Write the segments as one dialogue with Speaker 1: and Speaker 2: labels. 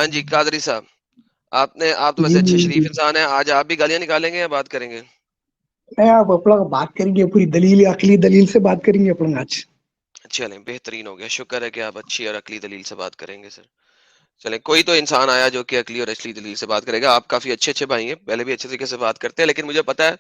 Speaker 1: ہاں جی قادری صاحب، آپ تو
Speaker 2: جی
Speaker 1: ویسے اچھے
Speaker 2: جی
Speaker 1: شریف
Speaker 2: جی
Speaker 1: انسان ہیں، آج آپ بھی گالیاں نکالیں گے یا بات کریں گے؟
Speaker 2: نہیں آپ اپنا بات کریں گے پوری دلیل عقلی دلیل سے بات کریں گے اپنا آج.
Speaker 1: چلیں بہترین ہو گیا، شکر ہے کہ آپ اچھی اور عقلی دلیل سے بات کریں گے سر. چلیں کوئی تو انسان آیا جو کہ عقلی اور اصلی دلیل سے بات کرے گا. آپ کافی اچھے اچھے بھائی ہیں، پہلے بھی اچھے طریقے سے بات کرتے ہیں، لیکن مجھے پتا ہے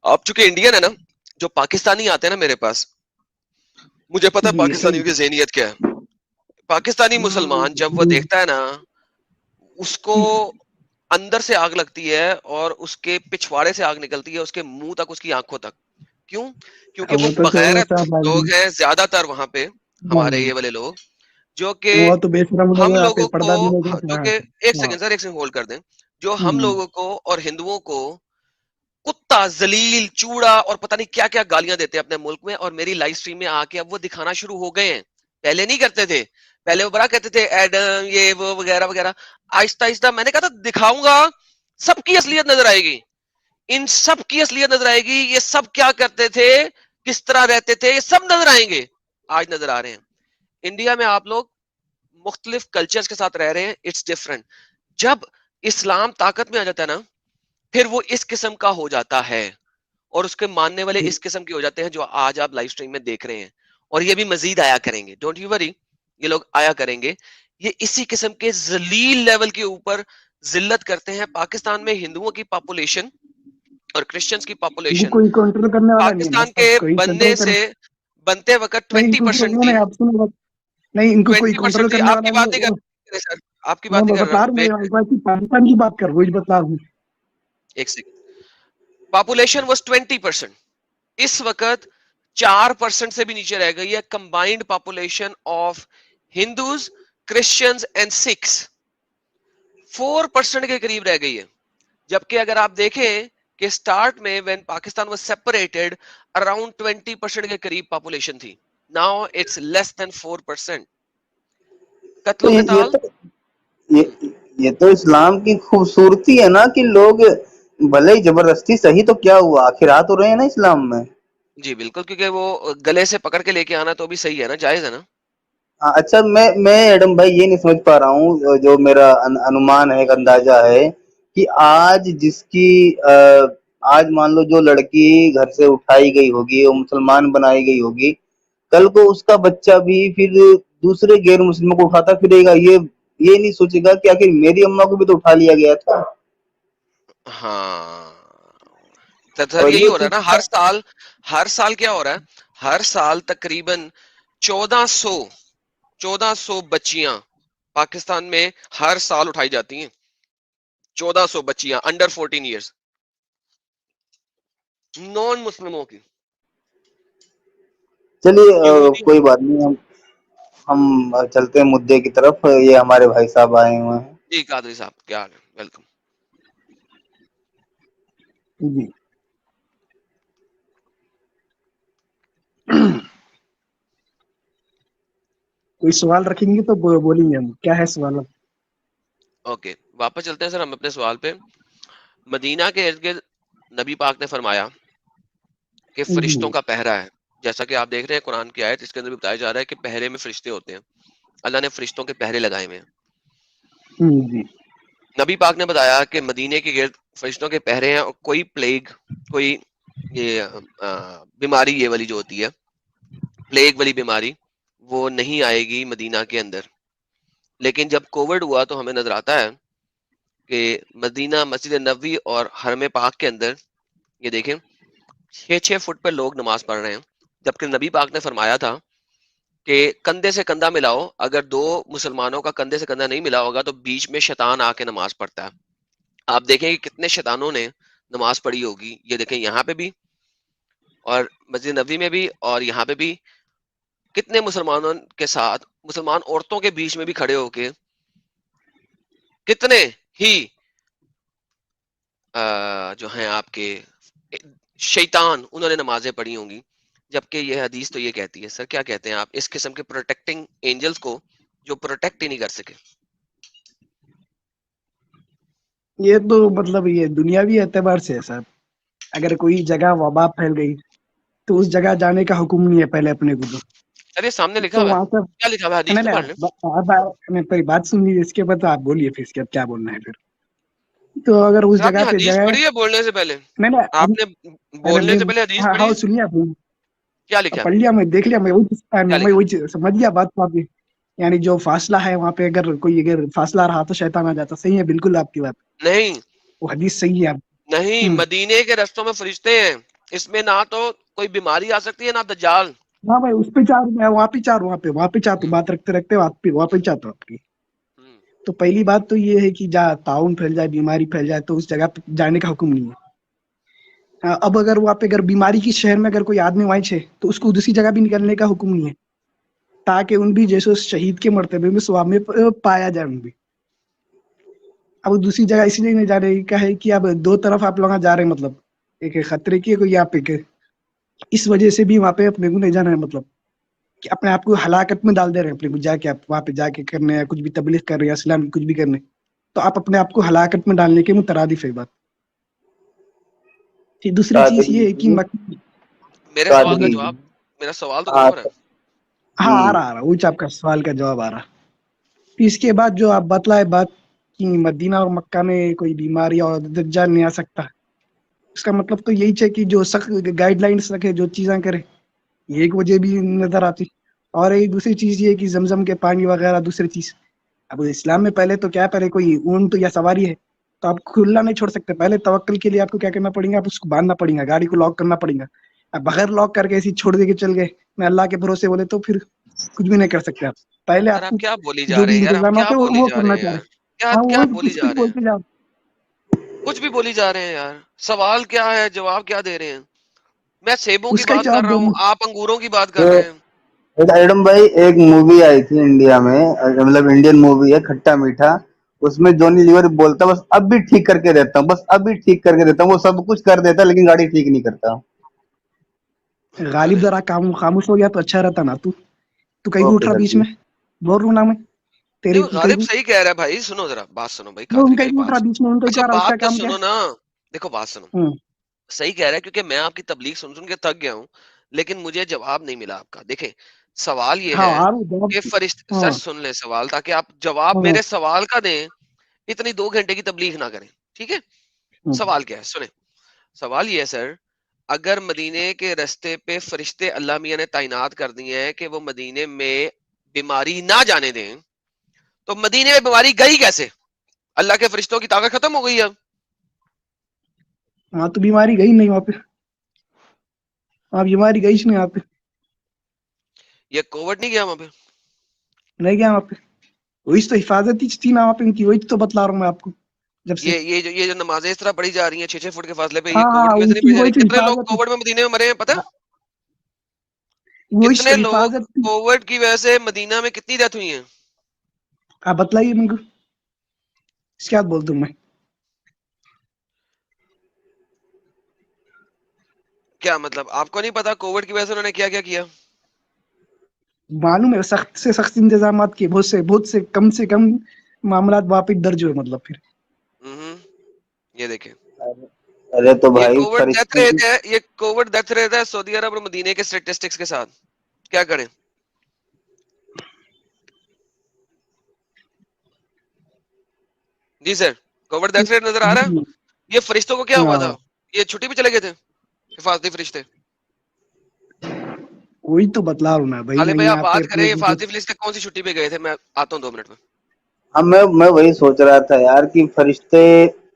Speaker 1: آپ چونکہ انڈین ہے نا، جو پاکستانی آتے ہیں نا میرے پاس، مجھے پتا ہے
Speaker 2: جی
Speaker 1: پاکستانیوں کی
Speaker 2: صحیح.
Speaker 1: ذہنیت کیا ہے. پاکستانی مسلمان جب وہ
Speaker 2: جی
Speaker 1: دیکھتا ہے نا، اس کو اندر سے آگ لگتی ہے اور اس کے پچھواڑے سے آگ نکلتی ہے اس کے منہ تک، اس کی آنکھوں تک. کیوں؟ کیونکہ وہ
Speaker 2: وہ تو
Speaker 1: بغیرت لوگ ہیں زیادہ تر وہاں پہ، ہمارے یہ والے لوگ، جو کہ
Speaker 2: وہ تو بے شرم لوگ
Speaker 1: ہم
Speaker 2: ہیں،
Speaker 1: لوگوں کو،
Speaker 2: پردہ بھی نہیں
Speaker 1: جو
Speaker 2: کرتے.
Speaker 1: کہ ایک
Speaker 2: ہاں
Speaker 1: سیکنڈ سر، ایک سیکنڈ ہولڈ کر دیں، جو ہم لوگوں کو اور ہندوؤں کو کتا، ذلیل، چوڑا اور پتہ نہیں کیا کیا گالیاں دیتے ہیں اپنے ملک میں، اور میری لائف سٹریم میں آ کے اب وہ دکھانا شروع ہو گئے ہیں. پہلے نہیں کرتے تھے، پہلے وہ بڑا کہتے تھے ایڈم یہ وہ وغیرہ وغیرہ. آہستہ آہستہ میں نے کہا تھا دکھاؤں گا، سب کی اصلیت نظر آئے گی، ان سب کی اصلیت نظر آئے گی. یہ سب کیا کرتے تھے، کس طرح رہتے تھے، یہ سب نظر آئیں گے. آج نظر آ رہے ہیں. انڈیا میں آپ لوگ مختلف کلچرز کے ساتھ رہ رہے ہیں، اٹس ڈفرنٹ. جب اسلام طاقت میں آ جاتا ہے نا، پھر وہ اس قسم کا ہو جاتا ہے، اور اس کے ماننے والے اس قسم کے ہو جاتے ہیں جو آج آپ لائف سٹریم میں دیکھ رہے ہیں. اور یہ بھی مزید آیا کریں گے، ڈونٹ یو وری، یہ لوگ آیا کریں گے. یہ اسی قسم کے ذلیل لیول کے اوپر ذلت کرتے ہیں. پاکستان میں ہندوؤں کی پاپولیشن اور کرسچنز کی
Speaker 2: جی
Speaker 1: پاپولیشن
Speaker 2: کوئی کنٹرول کرنے والا نہیں ہے نا
Speaker 1: پاکستان
Speaker 2: سر،
Speaker 1: کے
Speaker 2: کوئی
Speaker 1: بننے
Speaker 2: کنٹرول کر
Speaker 1: سے بنتے وقت
Speaker 2: نہیں ان
Speaker 1: 20%
Speaker 2: کو
Speaker 1: تھی.
Speaker 2: نہیں آپ سنو نہیں ان کو کوئی کنٹرول
Speaker 1: 20% تھی.
Speaker 2: کرنے
Speaker 1: آپ
Speaker 2: والا
Speaker 1: کی
Speaker 2: نہیں
Speaker 1: بات نہیں
Speaker 2: ہے.
Speaker 1: کر رہے سر، آپ کی بات
Speaker 2: میں
Speaker 1: نہیں کر
Speaker 2: بتا
Speaker 1: رہا.
Speaker 2: رہا ہوں میں پاکستان کی بات کر رہا ہوں، وہی بتا رہا ہوں.
Speaker 1: ایک سیکنڈ. پاپولیشن واز 20%، اس وقت 4% سے بھی نیچے رہ گئی ہے. Combined population of Hindus, Christians and Sikhs 4% کے قریب رہ گئی ہے. جبکہ اگر آپ دیکھیں کہ سٹارٹ میں when Pakistan was separated around 20% کے قریب پاپولیشن تھی. ناؤ اٹس لیس دین 4%. قتل
Speaker 3: تو
Speaker 1: و
Speaker 3: یہ
Speaker 1: قتال.
Speaker 3: تو یہ یہ تو اسلام کی خوبصورتی ہے نا کہ لوگ بھلے ہی زبردستی صحیح، تو کیا ہوا، آخر آ تو رہے ہیں نا اسلام میں.
Speaker 1: جی بالکل، کیونکہ وہ گلے سے پکڑ کے لے کے آنا تو بھی صحیح ہے نا، جائز ہے نا.
Speaker 3: اچھا میں ایڈم بھائی یہ نہیں سمجھ پا رہا ہوں، جو میرا انومان ہے، ایک اندازہ ہے کہ آج جس کی آج مان لو جو لڑکی گھر سے اٹھائی گئی ہوگی، وہ مسلمان بنائی گئی ہوگی، کل کو اس کا بچہ بھی پھر دوسرے غیر مسلموں کو اٹھاتا پھرے گا. یہ نہیں سوچے گا کہ آخر میری اماں کو بھی تو اٹھا لیا گیا تھا.
Speaker 1: ہاں سر،
Speaker 3: اور
Speaker 1: یہی
Speaker 3: یہ
Speaker 1: ہو رہا ہے نا ہر سال کیا ہو رہا ہے، ہر سال تقریباً 1400 بچیاں پاکستان میں ہر سال اٹھائی جاتی ہیں. 1400 بچیاں انڈر 14 ایئرس، نان مسلموں کی.
Speaker 3: چلیے
Speaker 1: یہودی.
Speaker 3: کوئی بات نہیں، ہم چلتے ہیں مدعے کی طرف. یہ ہمارے بھائی صاحب آئے ہوئے ہیں.
Speaker 1: جی قادری صاحب کیا حال ہے، ویلکم.
Speaker 2: جی کوئی سوال رکھیں گے تو بولیں گے ہم. کیا ہے سوال؟
Speaker 1: اوکے واپس چلتے ہیں سر ہم اپنے سوال پہ. مدینہ کے ارد گرد نبی پاک نے فرمایا کہ فرشتوں
Speaker 2: جی
Speaker 1: کا پہرا ہے. جیسا کہ آپ دیکھ رہے ہیں قرآن کی آیت، اس کے اندر بھی بتایا جا رہا ہے کہ پہرے میں فرشتے ہوتے ہیں. اللہ نے فرشتوں کے پہرے لگائے ہوئے ہیں.
Speaker 2: جی
Speaker 1: نبی پاک نے بتایا کہ مدینے کے گرد فرشتوں کے پہرے ہیں، اور کوئی پلیگ، کوئی یہ بیماری یہ والی جو ہوتی ہے پلیگ والی بیماری، وہ نہیں آئے گی مدینہ کے اندر. لیکن جب کووڈ ہوا تو ہمیں نظر آتا ہے کہ مدینہ، مسجد نبوی اور حرم پاک کے اندر یہ دیکھیں 6 فٹ پہ لوگ نماز پڑھ رہے ہیں. جبکہ نبی پاک نے فرمایا تھا کہ کندھے سے کندھا ملاؤ، اگر دو مسلمانوں کا کندھے سے کندھا نہیں ملا ہوگا تو بیچ میں شیطان آ کے نماز پڑھتا ہے. آپ دیکھیں کہ کتنے شیطانوں نے نماز پڑھی ہوگی. یہ دیکھیں یہاں پہ بھی، اور مسجد نبوی میں بھی، اور یہاں پہ بھی کتنے مسلمانوں کے ساتھ، مسلمان عورتوں کے بیچ میں بھی کھڑے ہو کے کتنے ہی جو ہیں آپ کے شیطان، انہوں نے نمازیں پڑھی ہوں گی. جبکہ یہ حدیث تو یہ کہتی ہے. سر کیا کہتے ہیں آپ اس قسم کے پروٹیکٹنگ اینجلز کو جو پروٹیکٹ ہی نہیں کر سکے؟
Speaker 2: یہ تو مطلب یہ دنیاوی اعتبار سے ہے صاحب. اگر کوئی جگہ وبا پھیل گئی تو اس جگہ جانے کا حکم نہیں ہے پہلے اپنے کو. تو
Speaker 1: सर ये सामने लिखा
Speaker 2: तो
Speaker 1: हुआ है,
Speaker 2: वहां पर
Speaker 1: क्या लिखा हुआ है? हदीस
Speaker 2: नहीं
Speaker 1: तो
Speaker 2: नहीं
Speaker 1: पढ़ लें।
Speaker 2: नहीं, पहली बात सुन लीजिए, इसके बाद तो आप बोलिए फिर इसके बाद क्या बोलना है फिर। तो अगर उस
Speaker 1: सर आपने
Speaker 2: जगह पे
Speaker 1: हदीस
Speaker 2: जगह,
Speaker 1: पढ़ी है बोलने से पहले?
Speaker 2: नहीं नहीं
Speaker 1: आपने
Speaker 2: अरे
Speaker 1: बोलने
Speaker 2: मैं,
Speaker 1: से पहले हदीस
Speaker 2: हाँ
Speaker 1: पढ़ी
Speaker 2: हाँ
Speaker 1: है?
Speaker 2: सुनिए आप,
Speaker 1: क्या लिखा है?
Speaker 2: पढ़ लिया, मैं देख लिया,
Speaker 1: क्या
Speaker 2: मैं
Speaker 1: लिखा?
Speaker 2: वही समझ गया बात को आपकी। यानी जो फासला है वहां पे, अगर कोई अगर फासला रहा तो शैतान आ जाता। सही है बिल्कुल आपकी बात,
Speaker 1: नहीं,
Speaker 2: वो हदीस सही है आप।
Speaker 1: नहीं, मदीने के रस्तों में फरिश्ते हैं, इसमें ना तो कोई बीमारी आ सकती है ना दज्जाल।
Speaker 2: हाँ भाई, उस पे चार, मैं वहां पे चार, तो बात रखते रखते वहां पे चाहता हूँ आपकी।
Speaker 1: हम्म,
Speaker 2: तो पहली बात तो ये है कि जहाँ ताउन फैल जाए, बीमारी फैल जाए, तो उस जगह पे जाने का हुक्म नहीं है। हाँ, अब अगर वहां पे अगर बीमारी की शहर में अगर कोई आदमी वहीं छे, तो उसको दूसरी जगह भी निकलने का हुक्म नहीं है, ताकि उन भी जैसे उस शहीद के मर्तबे में स्वाब में पाया जाए उन भी। अब दूसरी जगह इसलिए नहीं जा रहे क्या है कि अब दो तरफ आप लोग जा रहे हैं, मतलब एक है खतरे की, कोई आप एक है। इस वजह से भी वहां पे अपने को नहीं जाना है, मतलब कि अपने आप को हलाकत में डाल दे रहे हैं अपने को, जाके आप वहां पे जाके करने या कुछ भी तबलीग कर रहे हैं, इस्लाम की कुछ भी करने, तो आप अपने आप को हलाकत में डालने के मुतरादिफ है बात। फिर दूसरी चीज
Speaker 3: कादरी
Speaker 2: ये है कि
Speaker 3: जी,
Speaker 1: मेरे सवाल का
Speaker 3: कादरी
Speaker 1: जवाब,
Speaker 3: जी।
Speaker 1: मेरा सवाल तो
Speaker 3: हाँ
Speaker 1: करो ना।
Speaker 3: सर।
Speaker 2: हाँ
Speaker 3: जी।
Speaker 2: आ रहा, वही आपका सवाल का जवाब आ रहा। फिर इसके बाद जो आप बतलाए बात कि मदीना और मक्का में कोई बीमारी और दज्जाल नहीं आ सकता, इसका मतलब तो यही है कि जो सख्त गाइडलाइंस रखे, जो चीजें करे, ये एक वजह भी नजर आती। और एक दूसरी चीज ये है कि जमजम के पानी वगैरह, दूसरी चीज, अब इस्लाम में पहले तो क्या, पहले कोई ऊंट या सवारी है तो आप खुला नहीं छोड़ सकते, पहले तवक्कल के लिए आपको क्या करना पड़ेगा, आप उसको बांधना पड़ेगा, गाड़ी को लॉक करना पड़ेगा। अब बगैर लॉक करके ऐसे ही छोड़ दे के चल गए, मैं अल्लाह के भरोसे बोले, तो फिर कुछ भी नहीं कर सकते आप। पहले
Speaker 1: यार आप
Speaker 2: आपको
Speaker 1: क्या बोली जा
Speaker 2: जो
Speaker 1: रहे
Speaker 2: भी
Speaker 1: हैं यार, आप
Speaker 2: इंतजाम
Speaker 1: क्या
Speaker 2: है
Speaker 1: बोली
Speaker 2: वो
Speaker 1: जा रहे
Speaker 2: करना
Speaker 1: हैं
Speaker 2: चाह
Speaker 1: यार,
Speaker 2: रहे।
Speaker 1: क्या
Speaker 2: हाँ
Speaker 1: क्या
Speaker 2: वो
Speaker 1: बोली
Speaker 2: कुछ
Speaker 1: जा
Speaker 2: कुछ
Speaker 1: रहे हैं,
Speaker 2: बोलते जाओ।
Speaker 1: कुछ भी बोली जा रहे हैं यार। सवाल क्या है, जवाब क्या दे रहे हैं? मैं सेबों की
Speaker 2: उसका ही
Speaker 1: बात कर
Speaker 2: जवाब
Speaker 1: रहा हूँ,
Speaker 2: देना।
Speaker 1: आप अंगूरों की बात कर
Speaker 3: तो
Speaker 1: रहे हैं।
Speaker 3: एडम भाई, एक मूवी आई थी इंडिया में, मतलब इंडियन मूवी है, खट्टा मीठा। उसमें जॉनी लीवर बोलता है, बस अब भी ठीक करके देता हूँ, बस अब भी ठीक करके देता हूँ। वो सब कुछ कर देता है लेकिन गाड़ी ठीक नहीं करता।
Speaker 2: गालिब
Speaker 1: अरे
Speaker 2: जरा खामोश हो गया तो अच्छा रहता ना। तू तू कहीं भी उठ
Speaker 3: ओके
Speaker 2: रहा
Speaker 3: सर
Speaker 2: बीच
Speaker 3: जी।
Speaker 2: में, बोल रू ना मैं
Speaker 1: नहीं,
Speaker 2: तेरे
Speaker 1: वो
Speaker 2: को कहीं
Speaker 1: गालिब
Speaker 2: भी,
Speaker 1: सही कह रहा है भाई, सुनो जरा बात सुनो भाई,
Speaker 2: वो
Speaker 1: कादरी
Speaker 2: कहीं
Speaker 1: भाई
Speaker 2: भी उठ
Speaker 1: बात
Speaker 2: रहा
Speaker 1: सुनो।
Speaker 2: बीच में, उनको ही
Speaker 1: अच्छा
Speaker 2: चाह रहा, उसका
Speaker 1: बात तो
Speaker 2: काम क्या
Speaker 1: सुनो
Speaker 2: है।
Speaker 1: ना, देखो बात सुनो।
Speaker 2: हम्म।
Speaker 1: सही कह रहा है क्योंकि मैं आपकी तबलीग सुन सुन के थक गया हूँ, लेकिन मुझे जवाब नहीं मिला आपका। देखें, सवाल ये
Speaker 2: हाँ
Speaker 1: है
Speaker 2: आ रहा जवाब।
Speaker 1: कि फरिश्ते, सर
Speaker 2: हाँ
Speaker 1: सुन ले सवाल, ताकि आप जवाब
Speaker 2: हाँ।
Speaker 1: मेरे सवाल का दें, इतनी 2 घंटे की तबलीग ना करें। ठीक है?
Speaker 2: हम्म।
Speaker 1: सवाल क्या है सुने। सवाल ये है सर, अगर मदीने के रास्ते पे फरिश्ते अल्लाह मियां ने तैनात कर दिए हैं कि वो मदीने में बीमारी ना जाने दें, तो मदीने में बीमारी गई कैसे? अल्लाह के फरिश्तों की ताकत खत्म हो गई है अब।
Speaker 2: हाँ तो बीमारी गई नहीं वहाँ पे, हाँ बीमारी गई नहीं वहाँ पे,
Speaker 1: ये कोविड नहीं गया वहां पे?
Speaker 2: नहीं गया वहाँ पे। वही तो हिफाजत ही थी ना वहाँ पे उनकी, वही तो बतला रहा हूँ मैं आपको जब से।
Speaker 1: ये जो नमाजें इस तरह पढ़ी जा रही हैं 6-6 फुट के फासले पे, ये
Speaker 2: हाँ
Speaker 1: कोविड
Speaker 2: हाँ
Speaker 1: की वजह से नहीं
Speaker 2: उनकी
Speaker 1: पढ़ी जा
Speaker 2: वही
Speaker 1: रही?
Speaker 2: तो
Speaker 1: कितने लोग
Speaker 2: हिफाजत
Speaker 1: कोविड में मदीने में मरे हैं पता है?
Speaker 2: वही तो
Speaker 1: कितने लोग
Speaker 2: हिफाजत थी।
Speaker 1: कोविड की वजह से मदीना में कितनी डेथ हुई है?
Speaker 2: आप बतलाइए मेरे को, इसके बाद बोल दूँ मैं।
Speaker 1: क्या मतलब आपको नहीं पता कोविड की वजह से उन्होंने क्या क्या किया?
Speaker 2: मालूम है, सख्त से सख्त इंतजाम किए, बहुत से कम मामला वहाँ पे दर्ज हुए, मतलब फिर।
Speaker 1: हम्म, ये देखें,
Speaker 3: अरे तो
Speaker 1: ये
Speaker 3: भाई
Speaker 1: कोविड डेथ
Speaker 3: फरिश्ते
Speaker 1: रेट है, ये कोविड डेथ रेट है सऊदी अरब और मदीने के स्टेटिस्टिक्स के साथ। क्या करें? जी सर, कोविड डेथ रेट नजर आ रहा
Speaker 2: हम्म।
Speaker 1: है? ये फरिश्तों को क्या हुआ था?
Speaker 2: हाँ,
Speaker 1: ये छुट्टी पे चले गए थे हिफाजती फरिश्ते?
Speaker 2: वही तो बतला रहा हूँ ना भाई,
Speaker 1: साले
Speaker 2: मैं
Speaker 1: भाई आप
Speaker 2: यहाँ पे
Speaker 1: बात करें,
Speaker 2: अपने को
Speaker 1: हिफाजती फरिश्ते कौन सी छुट्टी पे गए थे? मैं आता हूँ 2 मिनट में।
Speaker 3: अब मैं वही सोच रहा था यार कि फरिश्ते,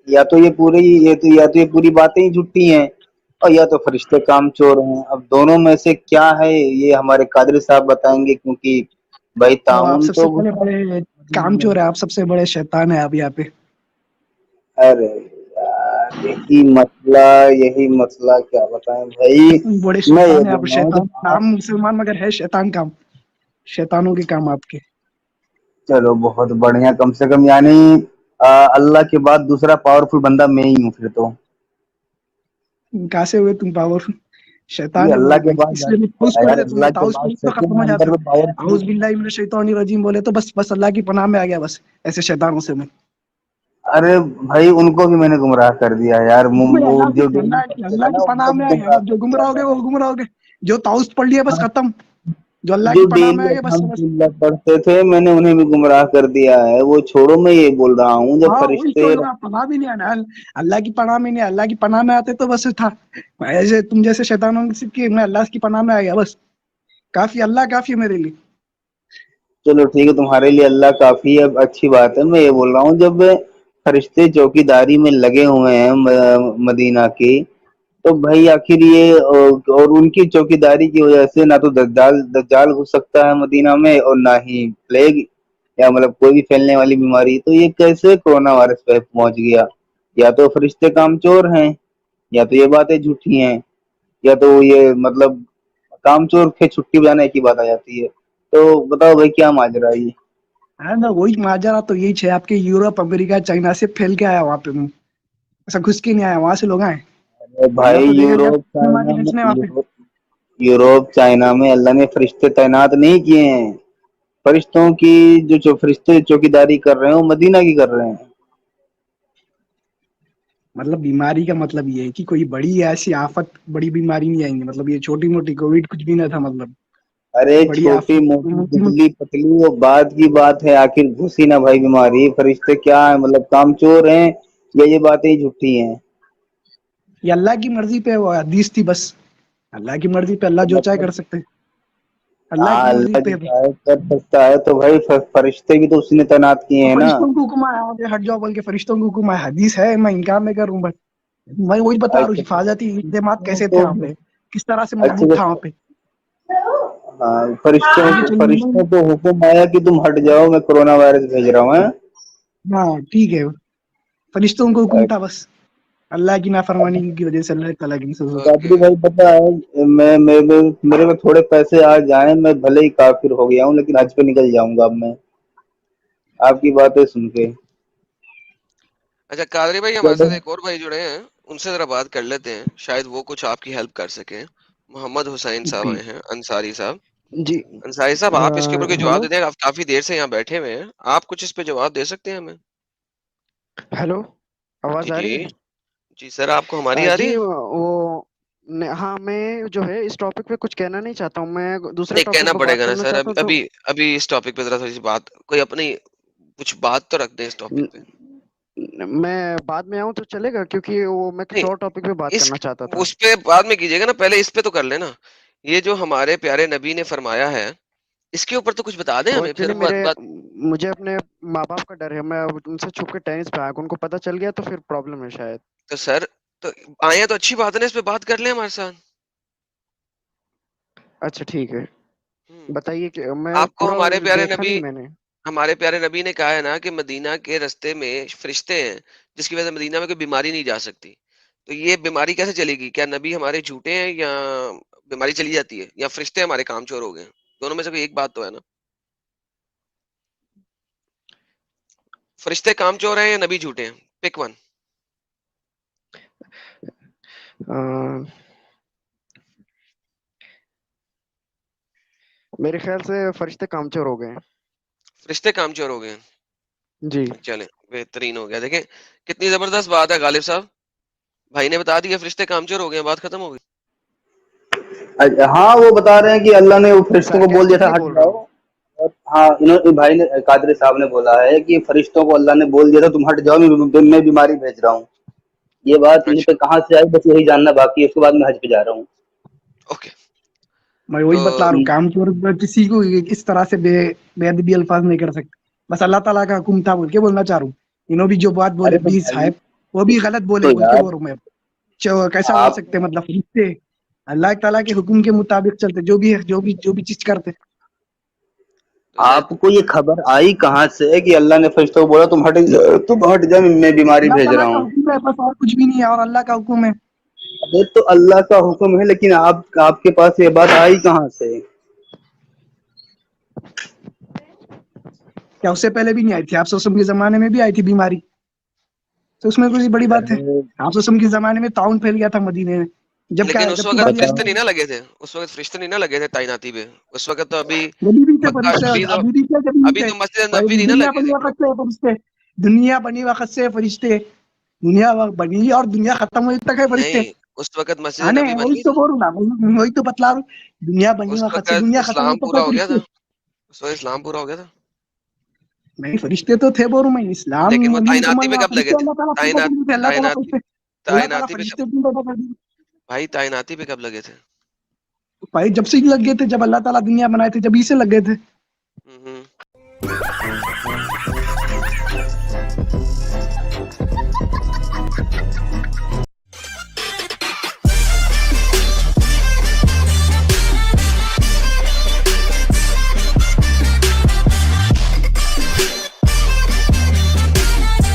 Speaker 3: या तो ये पूरी बातें ही झूठी हैं, और या तो फरिश्ते कामचोर हैं। अब दोनों में से क्या है ये हमारे कादरी साहब बताएंगे, क्योंकि भाई
Speaker 2: अब आप
Speaker 3: ताउन
Speaker 2: सबसे
Speaker 3: तो
Speaker 2: बड़े बड़े कामचोर है, आप सबसे बड़े शैतान है आप यहाँ पे।
Speaker 3: अरे यार, यही मसला क्या बताएं भाई।
Speaker 2: बड़े
Speaker 3: मैं ये
Speaker 2: शैतान है आप,
Speaker 3: बोल रहा हूँ कि
Speaker 2: शैतान नाम मुसलमान मगर है शैतान काम, शैतानों के काम आपके।
Speaker 3: चलो बहुत बढ़िया, कम से कम यानी अल्लाह के बाद दूसरा पावरफुल बंदा मैं ही हूँ फिर तो।
Speaker 2: कहाँ से हुए तुम पावरफुल?
Speaker 3: ये
Speaker 2: शैतान है वो
Speaker 3: अल्लाह के
Speaker 2: भाई,
Speaker 3: बाद
Speaker 2: इसलिए मैं ताउस पढ़
Speaker 3: यार,
Speaker 2: लेता हूँ,
Speaker 3: अल्लाह के
Speaker 2: ताउस
Speaker 3: बाद
Speaker 2: पढ़ तो खत्म
Speaker 3: सेकंड
Speaker 2: हो
Speaker 3: नंबर
Speaker 2: जाता है।
Speaker 3: पे पावरफुल।
Speaker 2: औज़ बिल्लाहि मिनश शैतानिर रजीम बोले तो बस बस अल्लाह की पनाह में आ गया, बस ऐसे शैतानों से मैं।
Speaker 3: अरे भाई, उनको भी मैंने गुमराह कर दिया यार।
Speaker 2: मैं
Speaker 3: वो
Speaker 2: अल्लाह
Speaker 3: जो डेली
Speaker 2: अल्लाह की
Speaker 3: पढ़ते
Speaker 2: अल्लाह
Speaker 3: थे
Speaker 2: की
Speaker 3: ना,
Speaker 2: पनाह
Speaker 3: उनको भी
Speaker 2: में आ गया,
Speaker 3: गुमराह
Speaker 2: अब जो
Speaker 3: कर दिया
Speaker 2: गुमराह हो गए वो
Speaker 3: मैंने।
Speaker 2: गुमराह हो गए, जो ताउस पढ़ लिया बस
Speaker 3: हाँ,
Speaker 2: खत्म। जो अल्लाह
Speaker 3: जो
Speaker 2: की पनाह में
Speaker 3: डेली
Speaker 2: आ गए बस
Speaker 3: अल्हम्दुलिल्लाह पढ़ते थे, मैंने उन्हें भी गुमराह कर दिया है। वो छोड़ो, मैं ये बोल रहा हूँ जब
Speaker 2: हाँ वही
Speaker 3: फरिश्ते
Speaker 2: तो ना, पनाह भी नहीं आना, अल्लाह की पनाह में नहीं, अल्लाह की पनाह में आते तो बस था, ऐसे तुम जैसे शैतानों से कि मैं अल्लाह की पनाह में आ गया बस, काफी, अल्लाह काफी है मेरे लिए।
Speaker 3: चलो ठीक है, तुम्हारे लिए अल्लाह काफी है, अब अच्छी बात है। मैं ये बोल रहा हूँ जब फरिश्ते चौकीदारी में लगे हुए हैं मदीना की, तो भाई आखिर ये और उनकी चौकीदारी की वजह से ना तो दज्जाल दज्जाल घुस सकता है मदीना में, और ना ही प्लेग या मतलब कोई भी फैलने वाली बीमारी। तो ये कैसे कोरोना वायरस पे पहुंच गया? या तो फरिश्ते कामचोर हैं, या तो ये बातें झूठी हैं, या तो ये मतलब कामचोर के छुट्टी बजाने की बात आ जाती है। तो बताओ भाई, क्या माजरा है ये?
Speaker 2: है ना, वही माजरा तो यही है, आपके यूरोप अमेरिका चाइना से फैल के आया वहां पे, ऐसा घुस के नहीं आया, वहां से लोग आए,
Speaker 3: अरे
Speaker 2: आया
Speaker 3: भाई,
Speaker 2: तो देखा गया बीमारी बेचने वहां पे।
Speaker 3: यूरोप चाइना में अल्लाह ने फरिश्ते तैनात नहीं किए हैं। फरिश्तों की जो फरिश्ते चौकीदारी कर रहे हैं वो मदीना की कर रहे हैं।
Speaker 2: मतलब बीमारी का मतलब ये है कि कोई बड़ी ऐसी आफत, बड़ी बीमारी नहीं आएंगी, मतलब ये छोटी मोटी कोविड कुछ भी ना था, मतलब
Speaker 3: अरे
Speaker 2: बड़ी
Speaker 3: छोटी
Speaker 2: आफत
Speaker 3: मोटी दुबली पतली वो बात की बात है, आखिर घुसी ना भाई बीमारी। फरिश्ते क्या है, मतलब कामचोर हैं, या ये बातें ही झूठी हैं?
Speaker 2: ये अल्लाह की मर्जी पे वो हदीस थी बस, अल्लाह की मर्जी पे अल्लाह
Speaker 3: तो
Speaker 2: जो चाहे कर
Speaker 3: मतलब
Speaker 2: सकते हैं, अल्लाह
Speaker 3: हाँ,
Speaker 2: की मर्जी
Speaker 3: अल्लाह जो
Speaker 2: पे।
Speaker 3: चाहे कर सकता है, तो भाई फरिश्ते भी तो उसने तैनात किए
Speaker 2: तो
Speaker 3: हैं ना।
Speaker 2: फरिश्तों को हुक्म आया, आगे हट जाओ बोल के फरिश्तों को हुक्म आया, हदीस है, मैं इनकार नहीं करूं, बट मैं वही बता रहा हूँ
Speaker 3: अच्छा
Speaker 2: हिफाजती इक़दामात कैसे थे
Speaker 3: तो
Speaker 2: वहाँ पे, किस तरह से
Speaker 3: अच्छा
Speaker 2: मजबूत था वहाँ
Speaker 3: तो
Speaker 2: पे।
Speaker 3: हाँ,
Speaker 2: आगे चलिए,
Speaker 3: फरिश्तों को हुक्म आया कि तुम हट जाओ, मैं कोरोना वायरस भेज रहा हूँ।
Speaker 2: हाँ ठीक है, फरिश्तों को हुक्म
Speaker 3: हैं?
Speaker 2: था बस, अल्लाह की नाफरमानी की वजह से, अल्लाह ताला की नहीं।
Speaker 1: ओके।
Speaker 3: कादरी भाई, पता है, मेरे में थोड़े पैसे आ जाएं, मैं भले ही काफिर हो गया हूँ, लेकिन हज पे निकल जाऊंगा अब मैं, आपकी बातें सुन के।
Speaker 1: अच्छा कादरी भाई, हमारे
Speaker 3: चलो।
Speaker 1: साथ एक और भाई जुड़े हैं, उनसे जरा बात कर लेते हैं, शायद वो कुछ आपकी हेल्प कर सके। मोहम्मद हुसैन साहब
Speaker 2: जी
Speaker 1: आए हैं, अंसारी साहब।
Speaker 4: जी।
Speaker 1: अंसारी साहब, आप इसके ऊपर कोई जवाब
Speaker 4: हेलो
Speaker 1: देते हैं? आप काफी देर से यहाँ बैठे हुए हैं, आप कुछ इस पे जवाब दे सकते हैं हमें?
Speaker 4: हेलो,
Speaker 1: जी
Speaker 4: आवाज आ
Speaker 1: जी।
Speaker 4: रही है?
Speaker 1: जी सर, आपको हमारी आ रही
Speaker 4: जी
Speaker 1: है?
Speaker 4: वो हाँ, मैं जो है इस टॉपिक पे कुछ कहना नहीं चाहता हूँ, मैं दूसरे
Speaker 1: नहीं,
Speaker 4: टॉपिक
Speaker 1: कहना
Speaker 4: पे बात
Speaker 1: पड़ेगा ना
Speaker 4: करना
Speaker 1: सर,
Speaker 4: चाहता
Speaker 1: अभी
Speaker 4: हूँ। तो
Speaker 1: अभी अभी इस टॉपिक पे जरा थोड़ी सी बात, कोई अपनी कुछ बात तो रख दें इस टॉपिक पे।
Speaker 4: मैं बाद में आऊँ तो चलेगा, क्योंकि वो मैं कुछ
Speaker 1: नहीं,
Speaker 4: और टॉपिक पे बात
Speaker 1: इस
Speaker 4: करना चाहता था।
Speaker 1: उस पे बाद में कीजिएगा ना, पहले इस पे तो कर लेना। ये जो हमारे प्यारे नबी ने फरमाया है, इसके ऊपर तो कुछ बता दें
Speaker 4: वो
Speaker 1: हमें, फिर
Speaker 4: एक्चुअली
Speaker 1: हम बात।
Speaker 4: मुझे अपने माँ बाप का डर है, मैं उनसे छुप के टेनिस पे आया, उनको पता चल गया तो फिर प्रॉब्लम है शायद।
Speaker 1: तो सर, तो आए हैं तो अच्छी बात है ना, इस पे बात कर लें हमारे साथ।
Speaker 4: अच्छा ठीक है,
Speaker 1: हम्म।
Speaker 4: बताइए कि मैं
Speaker 1: आपको
Speaker 4: पूरा
Speaker 1: हमारे प्यारे
Speaker 4: देखा
Speaker 1: नबी
Speaker 4: नहीं मैंने।
Speaker 1: हमारे प्यारे नबी ने कहा है ना कि मदीना के रास्ते में फरिश्ते हैं, जिसकी वजह से मदीना में कोई बीमारी नहीं जा सकती। तो ये बीमारी कैसे चलेगी? क्या नबी हमारे झूठे हैं, या बीमारी चली जाती है, या फरिश्ते हमारे कामचोर हो गए हैं? दोनों में से कोई एक बात तो है ना। फरिश्ते कामचोर हैं या नबी झूठे हैं? Pick one.
Speaker 4: अ, मेरे ख्याल से फरिश्ते कामचोर हो गए हैं।
Speaker 1: फरिश्ते कामचोर हो गए हैं।
Speaker 4: जी।
Speaker 1: चलें, बेहतरीन हो गया। देखें कितनी जबरदस्त बात है गालिब साहब, भाई ने बता दिया फरिश्ते कामचोर हो गए हैं, बात खत्म हो गई।
Speaker 3: हाँ, वो बता रहे हैं कि अल्लाह ने वो फरिश्तों को बोल दिया था
Speaker 4: सार्केस्टिकली
Speaker 3: हट
Speaker 4: बोल रहा
Speaker 3: जाओ।
Speaker 4: हूँ।
Speaker 3: और हाँ, इन्होंने भाई ने, कादरी साहब ने बोला है कि फरिश्तों को अल्लाह ने बोल दिया था तुम हट जाओ, मैं बीमारी भेज रहा हूँ। ये बात मुझे पे
Speaker 1: अच्छा,
Speaker 3: कहाँ से आई, बस यही जानना बाकी है, उसके बाद मैं हज पे जा रहा हूँ।
Speaker 1: ओके।
Speaker 2: मैं वही
Speaker 1: तो
Speaker 2: बता रहा हूँ, कामचोर किसी को इस तरह से बेअदबी अल्फाज नहीं कर सकते, बस अल्लाह ताला का हुक्म था बोल के बोलना चाह रहा हूँ। इन्हों भी जो बात बोले
Speaker 3: अरे तो
Speaker 2: 20
Speaker 3: भाई,
Speaker 2: साहब, वो भी गलत बोले
Speaker 3: तो
Speaker 2: बोल के
Speaker 3: यार
Speaker 2: बोल रहा हूँ मैं। कैसा बोल
Speaker 3: आप
Speaker 2: सकते हैं, मतलब फरिश्ते अल्लाह ताला के हुक्म के मुताबिक चलते, जो भी है, जो भी चीज करते।
Speaker 1: सर,
Speaker 3: आपको ये खबर आई कहाँ से कि अल्लाह ने फरिश्तों को बोला तुम हट जा, मैं बीमारी
Speaker 2: अल्लाह
Speaker 3: भेज
Speaker 2: ताला
Speaker 3: रहा
Speaker 2: का
Speaker 3: हूँ?
Speaker 2: हुक्म है बस, और कुछ भी नहीं है, और अल्लाह का हुक्म है।
Speaker 3: ये तो अल्लाह का हुक्म है, लेकिन आपके पास ये बात आई कहाँ से?
Speaker 2: क्या उससे पहले भी नहीं आई थी? आप सोसम के जमाने में भी आई थी बीमारी, तो उसमें कोई बड़ी बात है?
Speaker 3: अरे
Speaker 2: आप सोसम के जमाने में ताउन फैल गया था मदीने में, जब क्या
Speaker 1: लेकिन
Speaker 2: है,
Speaker 1: उस
Speaker 2: जब
Speaker 1: वक्त
Speaker 2: तुम्हारी
Speaker 1: फरिश्ते
Speaker 3: बताओ।
Speaker 1: नहीं ना लगे थे, उस वक्त फरिश्ते नहीं ना लगे थे तैनाती पे। उस वक्त तो अभी
Speaker 2: जभी भी थे
Speaker 1: मक्का,
Speaker 2: फरिश्ते,
Speaker 1: अभी तो
Speaker 2: अभी भी थे, जभी भी
Speaker 1: अभी
Speaker 2: थे
Speaker 1: तो मस्जिद
Speaker 2: भाई,
Speaker 1: नबी नहीं ना
Speaker 2: दुनिया
Speaker 1: लगे
Speaker 2: बनी
Speaker 1: थे।
Speaker 2: वक्त से फरिश्ते, दुनिया बनी वक्त से फरिश्ते, दुनिया बनी और दुनिया खत्म होने तक है
Speaker 1: नहीं,
Speaker 2: फरिश्ते।
Speaker 1: اس وقت مسجد
Speaker 2: हाँ
Speaker 1: نبی
Speaker 2: नहीं
Speaker 1: بن
Speaker 2: वही
Speaker 1: गई
Speaker 2: तो
Speaker 1: थी,
Speaker 2: बोल रहा हूँ मैं, वही तो बतला रहा हूँ. दुनिया बनी
Speaker 1: उस
Speaker 2: वक्त से
Speaker 1: वقت
Speaker 2: दुनिया खत्म हुई
Speaker 1: اسلام
Speaker 2: तो
Speaker 1: پورا
Speaker 2: फिर
Speaker 1: ہو گیا
Speaker 2: फरिश्ते
Speaker 1: تھا, اس وقت اسلام پورا ہو گیا تھا.
Speaker 2: नहीं फरिश्ते तो थे बोल रहा हूँ मैं इस्लाम
Speaker 1: لیکن وہ
Speaker 2: नहीं
Speaker 1: تعیناتی
Speaker 2: मुसलमान
Speaker 1: پہ
Speaker 2: वहाँ
Speaker 1: کب لگے
Speaker 2: फरिश्ते
Speaker 1: تھے,
Speaker 2: अल्लाह ताला पैदा
Speaker 1: تعینات
Speaker 2: कर दिए अल्लाह ताला
Speaker 1: تعیناتی
Speaker 2: फरिश्ते अल्लाह ताला
Speaker 1: تعیناتی پہ کب,
Speaker 2: फरिश्ते भी पैदा कर दिए.
Speaker 1: بھائی تعیناتی پہ کب لگے تھے؟
Speaker 2: भाई जब से ही लग गए थे जब अल्लाह ताला दुनिया बनाए थे जब ही से लग गए थे.